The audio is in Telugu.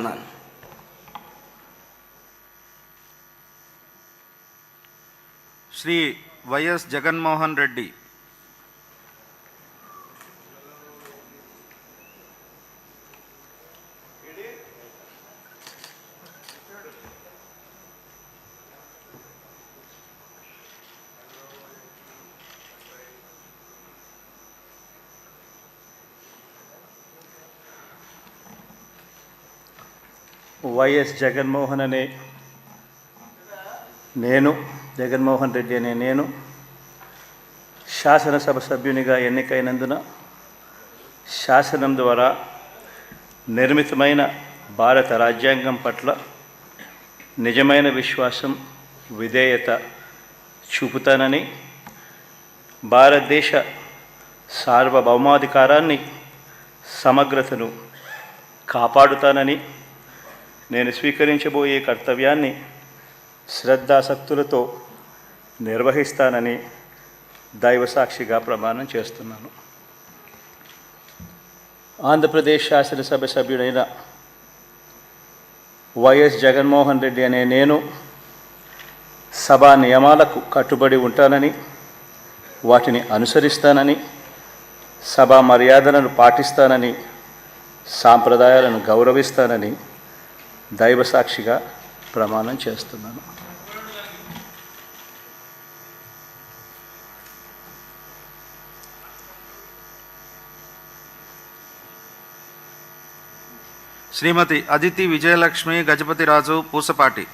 ఉన్నాను. శ్రీ వైఎస్ జగన్మోహన్ రెడ్డి. వైఎస్ జగన్మోహన్ అనే నేను, జగన్మోహన్ రెడ్డి అనే నేను శాసనసభ సభ్యునిగా ఎన్నికైనందున శాసనం ద్వారా నిర్మితమైన భారత రాజ్యాంగం పట్ల నిజమైన విశ్వాసం, విధేయత చూపుతానని, భారతదేశ సార్వభౌమాధికారాన్ని, సమగ్రతను కాపాడుతానని, నేను స్వీకరించబోయే కర్తవ్యాన్ని శ్రద్ధాసక్తులతో నిర్వహిస్తానని దైవసాక్షిగా ప్రమాణం చేస్తున్నాను. ఆంధ్రప్రదేశ్ శాసనసభ సభ్యుడైన వైఎస్ జగన్మోహన్ రెడ్డి అనే నేను సభా నియమాలకు కట్టుబడి ఉంటానని, వాటిని అనుసరిస్తానని, సభా మర్యాదలను పాటిస్తానని, సాంప్రదాయాలను గౌరవిస్తానని దైవసాక్షిగా ప్రమాణం చేస్తున్నాను. శ్రీమతి అదితి విజయలక్ష్మి గజపతిరాజు పూసపాటి.